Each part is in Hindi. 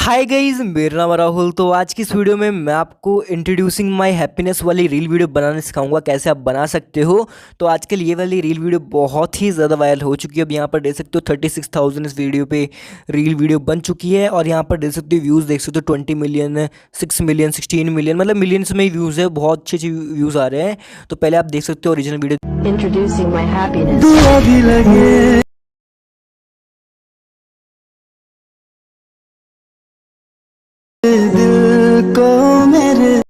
हाय गाइज, मेरा नाम है राहुल। तो आज की इस वीडियो में मैं आपको इंट्रोड्यूसिंग माय हैप्पीनेस वाली रील वीडियो बनाना सिखाऊंगा, कैसे आप बना सकते हो। तो आजकल ये वाली रील वीडियो बहुत ही ज़्यादा वायरल हो चुकी है। अब यहाँ पर देख सकते हो 36,000 इस वीडियो पे रील वीडियो बन चुकी है। और यहाँ पर देख सकते हो व्यूज़ देख सकते हो 20 मिलियन, 6 मिलियन, 16 मिलियन, मतलब मिलियंस में ही व्यूज़ है। बहुत अच्छे अच्छे व्यूज़ आ रहे हैं। तो पहले आप देख सकते हो original video. Introducing my happiness. दुआ भी लगे दिल को मेरे।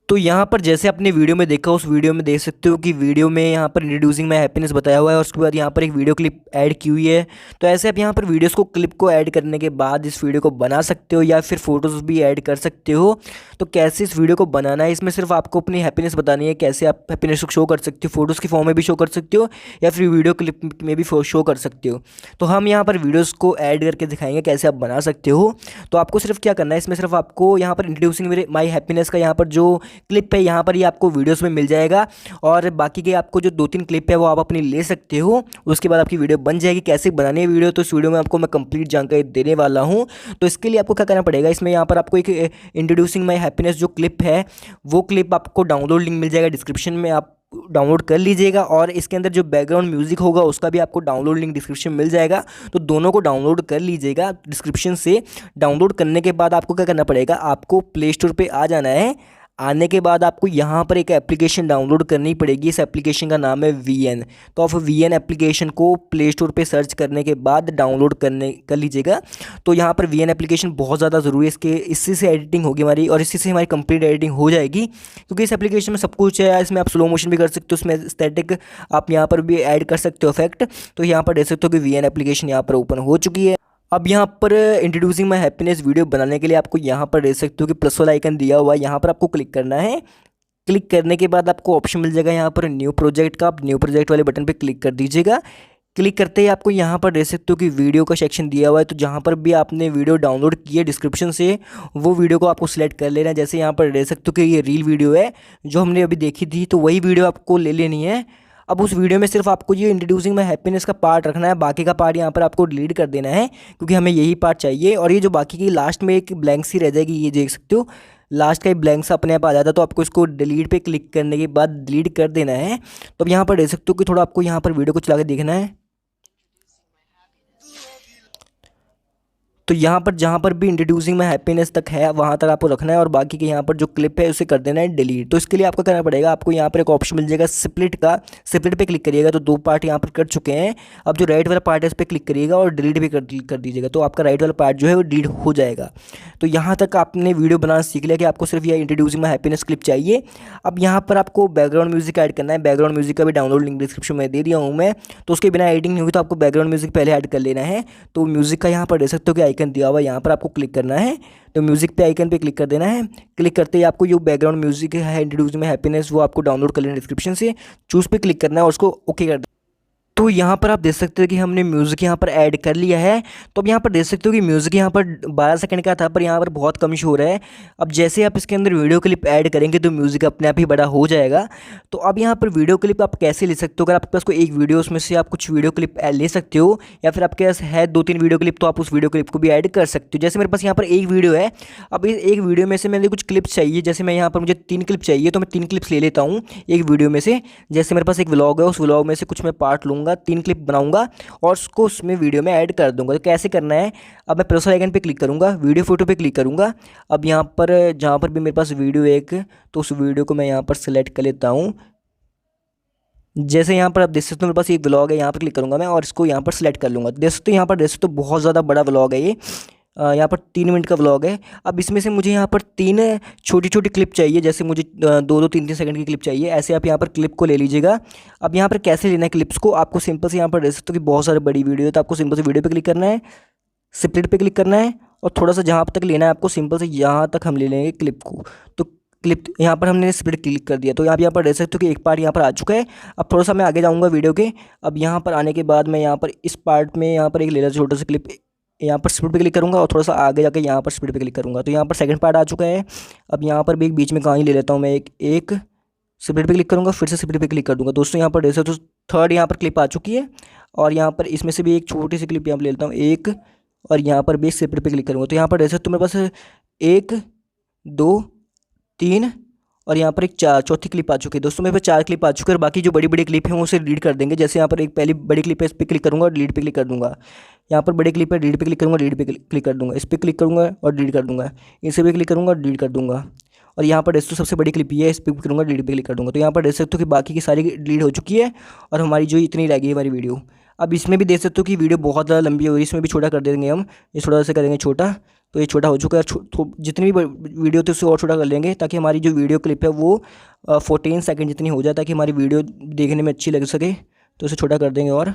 तो यहाँ पर जैसे आपने वीडियो में देखा, उस वीडियो में देख सकते हो कि वीडियो में यहाँ पर इंट्रोड्यूसिंग माय हैप्पीनेस बताया हुआ है और उसके बाद यहाँ पर एक वीडियो क्लिप ऐड की हुई है। तो ऐसे आप यहाँ पर वीडियोस को क्लिप को ऐड करने के बाद इस वीडियो को बना सकते हो या फिर फोटोज़ भी ऐड कर सकते हो। तो कैसे इस वीडियो को बनाना है, इसमें सिर्फ आपको अपनी हैप्पीनेस बतानी है, कैसे आप हैप्पीनेस को शो कर सकते हो। फोटोज़ की फॉर्म में भी शो कर सकते हो या फिर वीडियो क्लिप में भी शो कर सकते हो। तो हम यहाँ पर वीडियोज़ को ऐड करके दिखाएंगे कैसे आप बना सकते हो। तो आपको सिर्फ क्या करना है, इसमें सिर्फ आपको यहाँ पर इंट्रोड्यूसिंग मेरे माई हैप्पीनेस का यहाँ पर जो क्लिप है, यहाँ पर ये आपको वीडियोस में मिल जाएगा। और बाकी के आपको जो 2-3 क्लिप है वो आप अपनी ले सकते हो। उसके बाद आपकी वीडियो बन जाएगी। कैसे बनानी है वीडियो, तो इस वीडियो में आपको मैं कंप्लीट जानकारी देने वाला हूँ। तो इसके लिए आपको क्या करना पड़ेगा, इसमें यहाँ पर आपको एक इंट्रोड्यूसिंग माई हैप्पीनेस जो क्लिप है, वो क्लिप आपको डाउनलोड लिंक मिल जाएगा डिस्क्रिप्शन में, आप डाउनलोड कर लीजिएगा। और इसके अंदर जो बैकग्राउंड म्यूजिक होगा उसका भी आपको डाउनलोड लिंक डिस्क्रिप्शन मिल जाएगा। तो दोनों को डाउनलोड कर लीजिएगा डिस्क्रिप्शन से। डाउनलोड करने के बाद आपको क्या करना पड़ेगा, आपको प्ले स्टोर पे आ जाना है। आने के बाद आपको यहाँ पर एक एप्लीकेशन डाउनलोड करनी पड़ेगी। इस एप्लीकेशन का नाम है VN। तो आप VN एप्लीकेशन को प्ले स्टोर पे सर्च करने के बाद डाउनलोड कर लीजिएगा। तो यहाँ पर VN एप्लीकेशन बहुत ज़्यादा ज़रूरी है। इसी से एडिटिंग होगी हमारी और इसी से हमारी कंप्लीट एडिटिंग हो जाएगी, क्योंकि इस एप्लीकेशन में सब कुछ है। इसमें आप स्लो मोशन भी कर सकते हो, उसमें स्टैटिक आप यहाँ पर भी ऐड कर सकते हो इफेक्ट। तो यहाँ पर देख सकते हो कि VN एप्लीकेशन यहाँ पर ओपन हो चुकी है। अब यहाँ पर इंट्रोड्यूसिंग माई हैप्पीनेस वीडियो बनाने के लिए आपको यहाँ पर देख सकते हो कि प्लस वाला आइकन दिया हुआ है, यहाँ पर आपको क्लिक करना है। क्लिक करने के बाद आपको ऑप्शन मिल जाएगा यहाँ पर न्यू प्रोजेक्ट का। आप न्यू प्रोजेक्ट वाले बटन पे क्लिक कर दीजिएगा। क्लिक करते ही आपको यहाँ पर देख सकते हो कि वीडियो का सेक्शन दिया हुआ है। तो जहाँ पर भी आपने वीडियो डाउनलोड की है डिस्क्रिप्शन से, वो वीडियो को आपको सिलेक्ट कर लेना है। जैसे यहाँ पर देख सकते हो कि ये रील वीडियो है जो हमने अभी देखी थी, तो वही वीडियो आपको ले लेनी है। अब उस वीडियो में सिर्फ आपको ये इंट्रोड्यूसिंग माई हैप्पीनेस का पार्ट रखना है, बाकी का पार्ट यहाँ पर आपको डिलीट कर देना है, क्योंकि हमें यही पार्ट चाहिए। और ये जो बाकी की लास्ट में एक ब्लैंक सी रह जाएगी, ये देख सकते हो लास्ट का एक ब्लैंक सा अपने आप आ जाता है। तो आपको इसको डिलीट पे क्लिक करने के बाद डिलीट कर देना है। तो अब यहाँ पर देख सकते हो कि थोड़ा आपको यहाँ पर वीडियो को चला के देखना है। तो यहाँ पर जहाँ पर भी इंट्रोड्यूसिंग माई हैप्पीनेस तक है वहाँ तक आपको रखना है, और बाकी के यहाँ पर जो क्लिप है उसे कर देना है डिलीट। तो इसके लिए आपको करना पड़ेगा, आपको यहाँ पर एक ऑप्शन मिल जाएगा स्प्लिट का। स्प्लिट पे क्लिक करिएगा तो 2 पार्ट यहाँ पर कर चुके हैं। अब जो राइट वाला पार्ट है उस पर क्लिक करिएगा और डिलीट भी कर दीजिएगा। तो आपका राइट वाला पार्ट जो है वो डिलीट हो जाएगा। तो यहाँ तक आपने वीडियो बनाना सीख लिया कि आपको सिर्फ यह इंट्रोड्यूसिंग माई हैप्पीनेस क्लिप चाहिए। अब यहाँ पर आपको बैकग्राउंड म्यूजिक ऐड करना है। बैकग्राउंड म्यूजिक का भी डाउनलोड लिंक डिस्क्रिप्शन में दे दिया हूँ मैं। तो उसके बिना एडिटिंग नहीं होगी, तो आपको बैकग्राउंड म्यूजिक पहले ऐड कर लेना है। तो म्यूजिक का यहाँ पर देख सकते हो कि आइकन दिया हुआ है, यहाँ पर आपको क्लिक करना है। तो म्यूजिक पे आइकन पे क्लिक कर देना है। क्लिक करते ही आपको जो बैकग्राउंड म्यूजिक है इंट्रोड्यूसिंग माई हैप्पीनेस, वो आपको डाउनलोड कर लेना डिस्क्रिप्शन से। चूज पे क्लिक करना है और उसको ओके कर देना। तो यहाँ पर आप देख सकते हो कि हमने म्यूज़िक यहाँ पर ऐड कर लिया है। तो अब यहाँ पर देख सकते हो कि म्यूज़िक यहाँ पर 12 सेकंड का था, पर यहाँ पर बहुत कम शो हो रहा है। अब जैसे आप इसके अंदर वीडियो क्लिप ऐड करेंगे तो म्यूज़िक अपने आप ही बड़ा हो जाएगा। तो अब यहाँ पर वीडियो क्लिप आप कैसे ले सकते हो, अगर आपके पास कोई एक वीडियो उसमें से आप कुछ वीडियो क्लिप ले सकते हो, या फिर आपके पास है 2-3 वीडियो क्लिप, तो आप उस वीडियो क्लिप को भी ऐड कर सकते हो। जैसे मेरे पास यहाँ पर एक वीडियो है। अब इस एक वीडियो में से मैंने कुछ क्लिप्स चाहिए, जैसे मैं यहाँ पर मुझे 3 क्लिप चाहिए, तो मैं 3 क्लिप्स ले लेता हूँ एक वीडियो में से। जैसे मेरे पास एक व्लॉग है, उस व्लॉग में से कुछ मैं पार्ट लूँगा, 3 क्लिप बनाऊँगा और उसको उसमें वीडियो में ऐड कर दूंगा। तो कैसे करना है, अब मैं प्लस आइकन पे क्लिक करूंगा, वीडियो फोटो पे क्लिक करूंगा। अब यहाँ पर जहाँ पर भी मेरे पास वीडियो एक, तो उस वीडियो को मैं यहाँ पर सेलेक्ट कर लेता हूँ। जैसे यहाँ पर आप देख सकते हो मेरे पास एक व्लॉग है, यहाँ पर क्लिक करूँगा मैं और इसको यहाँ पर सेलेक्ट कर लूँगा। देख सकते हो यहाँ पर देख सकते हो बहुत ज़्यादा बड़ा व्लॉग है ये। यहाँ पर 3 मिनट का व्लॉग है। अब इसमें से मुझे यहाँ पर 3 छोटी छोटी क्लिप चाहिए, जैसे मुझे 2-2 3-3 सेकंड की क्लिप चाहिए। ऐसे आप यहाँ पर क्लिप को ले लीजिएगा। अब यहाँ पर कैसे लेना है क्लिप्स को, आपको सिंपल से यहाँ पर देख सकते हो कि बहुत सारी बड़ी वीडियो है, तो आपको सिंपल से वीडियो पे क्लिक करना है, स्प्लिट पे क्लिक करना है और थोड़ा सा जहाँ तक लेना है आपको सिंपल से यहाँ तक हम ले लेंगे क्लिप को। तो क्लिप यहाँ पर हमने स्प्लिट क्लिक कर दिया। तो यहाँ पर देख सकते हो कि एक पार्ट यहाँ पर आ चुका है। अब थोड़ा सा मैं आगे जाऊँगा वीडियो के। अब यहाँ पर आने के बाद मैं यहाँ पर इस पार्ट में यहाँ पर एक ले लेता छोटा सा क्लिप, यहाँ पर स्पीड पे क्लिक करूँगा और थोड़ा सा आगे जाके यहाँ पर स्पीड पे क्लिक करूँगा। तो यहाँ पर सेकंड पार्ट आ चुका है। अब यहाँ पर भी एक बीच में कहीं ले लेता हूँ मैं, एक स्पीड पे क्लिक करूँगा, फिर से स्पीड पे क्लिक कर दूँगा। दोस्तों यहाँ पर देख सकते हो 3rd यहाँ पर क्लिप आ चुकी है। और यहाँ पर इसमें से भी एक छोटी सी क्लिप यहाँ पर ले लेता हूँ, एक और यहाँ पर भी सेपरेट पे क्लिक करूँगा तो यहाँ पर देख सकते हो मेरे पास 1 2 3 और यहाँ पर एक चार चौथी क्लिप आ चुकी है दोस्तों। मेरे पास 4 क्लिप आ चुकी है और बाकी जो बड़ी बड़ी क्लिप है वो उसे डिलीट कर देंगे। जैसे यहाँ पर एक पहली बड़ी क्लिप है, इस पर क्लिक करूँगा और डिलीट पे क्लिक कर दूंगा। यहाँ पर बड़ी क्लिप है, डिलीट पे क्लिक करूँगा, डिलीट पे क्लिक कर दूंगा। इस पर क्लिक करूँगा और डिलीट कर दूंगा। इसे भी क्लिक करूँगा और डिलीट कर दूंगा। और यहाँ पर दोस्तों सबसे बड़ी क्लिप ये है, इस पर करूँगा, डिलीट पे क्लिक कर दूंगा। तो यहाँ पर देख सकते हो कि बाकी की सारी डिलीट हो चुकी है और हमारी जो इतनी रह गई है हमारी वीडियो। अब इसमें भी देख सकते हो कि वीडियो बहुत ज़्यादा लंबी हो रही है, इसमें भी छोटा कर देंगे हम। ये थोड़ा सा करेंगे छोटा, तो ये छोटा हो चुका है। तो जितनी भी वीडियो थी उससे और छोटा कर लेंगे ताकि हमारी जो वीडियो क्लिप है वो 14 सेकंड जितनी हो जाए, ताकि हमारी वीडियो देखने में अच्छी लग सके। तो इसे छोटा कर देंगे। और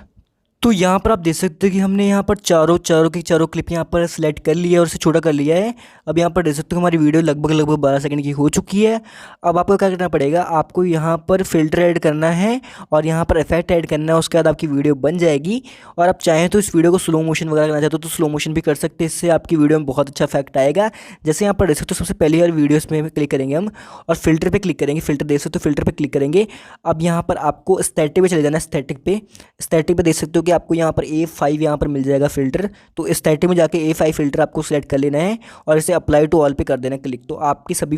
तो यहाँ पर आप देख सकते हैं कि हमने यहाँ पर चारों क्लिप यहाँ पर सेलेक्ट कर लिया है और उसे छोटा कर लिया है। अब यहाँ पर देख सकते हो हमारी वीडियो लगभग 12 सेकंड की हो चुकी है। अब आपको क्या करना पड़ेगा, आपको यहाँ पर फ़िल्टर ऐड करना है और यहाँ पर इफेक्ट ऐड करना है। उसके बाद आपकी वीडियो बन जाएगी। और आप चाहें तो इस वीडियो को स्लो मोशन वगैरह करना चाहते हो तो स्लो मोशन भी कर सकते हैं, इससे आपकी वीडियो में बहुत अच्छा इफेक्ट आएगा। जैसे यहाँ पर देख सकते हो सबसे पहली बार वीडियोज़ में क्लिक करेंगे हम और फिल्टर पर क्लिक करेंगे। फिल्टर देख सकते हो, फिल्टर पर क्लिक करेंगे। अब यहाँ पर आपको स्टैटिक पे चले जाना है। स्टैटिक पे देख सकते हो कि आपको यहाँ पर A5 यहाँ पर मिल जाएगा फ़िल्टर। तो स्टैटिक में जाके A5 फ़िल्टर आपको सेलेक्ट कर लेना है और इसे अप्लाई टू ऑल पे कर देना क्लिक। तो आपकी सभी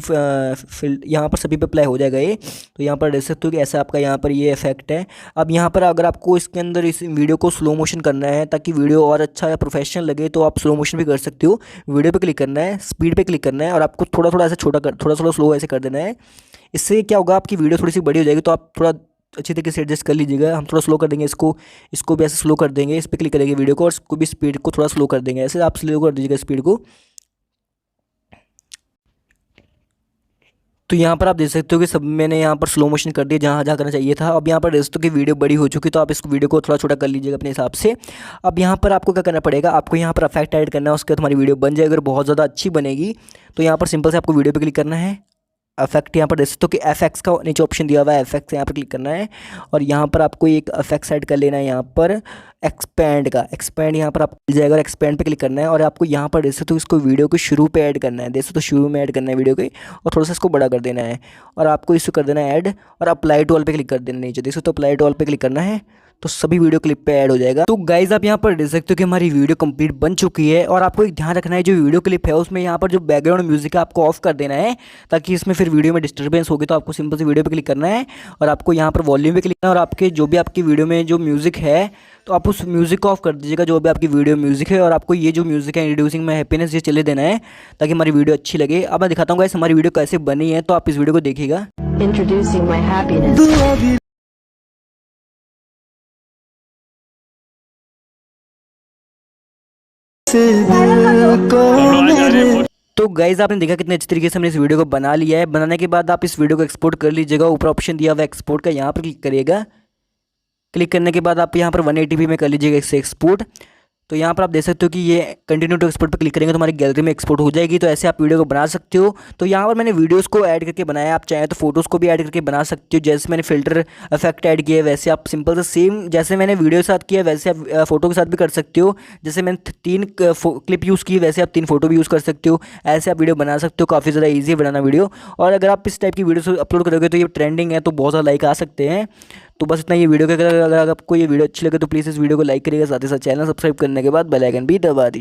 यहाँ पर सभी पे अप्लाई हो जाएगा ये। तो यहाँ पर देख सकते हो कि ऐसा आपका यहाँ पर ये इफेक्ट है। अब यहाँ पर अगर आपको इसके अंदर इस वीडियो को स्लो मोशन करना है ताकि वीडियो और अच्छा या प्रोफेशनल लगे तो आप स्लो मोशन भी कर सकते हो। वीडियो पे क्लिक करना है, स्पीड पे क्लिक करना है और आपको थोड़ा थोड़ा ऐसे थोड़ा थोड़ा स्लो ऐसे कर देना है। इससे क्या होगा, आपकी वीडियो थोड़ी सी बड़ी हो जाएगी तो आप थोड़ा अच्छी तरीके से एडजस्ट कर लीजिएगा। हम थोड़ा स्लो कर देंगे इसको भी ऐसे स्लो कर देंगे। इस पर क्लिक करेंगे वीडियो को और इसको भी स्पीड को थोड़ा स्लो कर देंगे। ऐसे आप स्लो कर दीजिएगा स्पीड को। तो यहाँ पर आप देख सकते हो कि सब मैंने यहाँ पर स्लो मोशन कर दिया जहाँ जहाँ करना चाहिए था। अब यहाँ पर देख सकते हो कि वीडियो बड़ी हो चुकी है तो आप इस वीडियो को थोड़ा छोटा कर लीजिएगा अपने हिसाब से। अब यहाँ पर आपको क्या करना पड़ेगा, आपको यहाँ पर इफेक्ट ऐड करना है। उसके बाद हमारी वीडियो बन जाएगी और बहुत ज़्यादा अच्छी बनेगी। तो यहाँ पर सिंपल से आपको वीडियो पर क्लिक करना है। इफेक्ट यहाँ पर देख सकते हो कि एफएक्स का नीचे ऑप्शन दिया हुआ है, एफएक्स यहाँ पर क्लिक करना है और यहाँ पर आपको एक इफेक्ट ऐड कर लेना है। यहाँ पर एक्सपैंड यहाँ पर आपको मिल जाएगा और एक्सपैंड पे क्लिक करना है और आपको यहाँ पर देख सकते हो इसको वीडियो के शुरू पे ऐड करना है। देख सकते हो शुरू में ऐड करना है वीडियो के और थोड़ा सा इसको बड़ा कर देना है और आपको इसको कर देना है ऐड और अप्लाई टू ऑल पे क्लिक कर देना है नीचे। देख सकते हो अप्लाई टू ऑल पे क्लिक करना है तो सभी वीडियो क्लिप पे ऐड हो जाएगा। तो गाइज आप यहाँ पर देख सकते हो कि हमारी वीडियो कंप्लीट बन चुकी है। और आपको एक ध्यान रखना है, जो वीडियो क्लिप है उसमें यहाँ पर जो बैकग्राउंड म्यूजिक है आपको ऑफ कर देना है ताकि इसमें फिर वीडियो में डिस्टर्बेंस होगी। तो आपको सिंपल से वीडियो पे क्लिक करना है और आपको यहाँ पर वॉल्यूम पे क्लिक करना है और आपके जो भी आपकी वीडियो में जो म्यूजिक है तो आप उस म्यूजिक को ऑफ कर दीजिएगा, जो भी आपकी वीडियो म्यूजिक है। और आपको ये जो म्यूजिक है इंट्रोड्यूसिंग माय हैप्पीनेस ये चले देना है ताकि हमारी वीडियो अच्छी लगे। अब मैं दिखाता हूँ गाइस हमारी वीडियो कैसे बनी है, तो आप इस वीडियो को देखिएगा। Introducing my happiness. तो गाइज आपने देखा कितने अच्छी तरीके से हमने इस वीडियो को बना लिया है। बनाने के बाद आप इस वीडियो को एक्सपोर्ट कर लीजिएगा। ऊपर ऑप्शन दिया हुआ है एक्सपोर्ट का, यहाँ पर क्लिक करिएगा। क्लिक करने के बाद आप यहाँ पर 180p में कर लीजिएगा इससे एक्सपोर्ट। तो यहाँ पर आप देख सकते हो कि ये कंटिन्यू टू एक्सपोर्ट पर क्लिक करेंगे तो हमारी गैलरी में एक्सपोर्ट हो जाएगी। तो ऐसे आप वीडियो को बना सकते हो। तो यहाँ पर मैंने वीडियोस को ऐड करके बनाया, आप चाहें तो फोटोज़ को भी ऐड करके बना सकते हो। जैसे मैंने फिल्टर इफेक्ट ऐड किया है वैसे आप सिंपल से सेम जैसे मैंने वीडियो के साथ किया वैसे आप फोटो के साथ भी कर सकते हो। जैसे मैंने 3 क्लिप यूज़ की वैसे आप 3 फोटो भी यूज़ कर सकते हो। ऐसे आप वीडियो बना सकते हो, काफ़ी ज़्यादा ईजी है बनाना वीडियो। और अगर आप इस टाइप की वीडियो अपलोड करोगे तो ये ट्रेंडिंग है तो बहुत ज़्यादा लाइक आ सकते हैं। तो बस इतना ये वीडियो का। अगर आपको ये वीडियो अच्छी लगे तो प्लीज़ इस वीडियो को लाइक करिएगा, साथ ही साथ चैनल सब्सक्राइब करने के बाद बेल आइकन भी दबा दीजिए।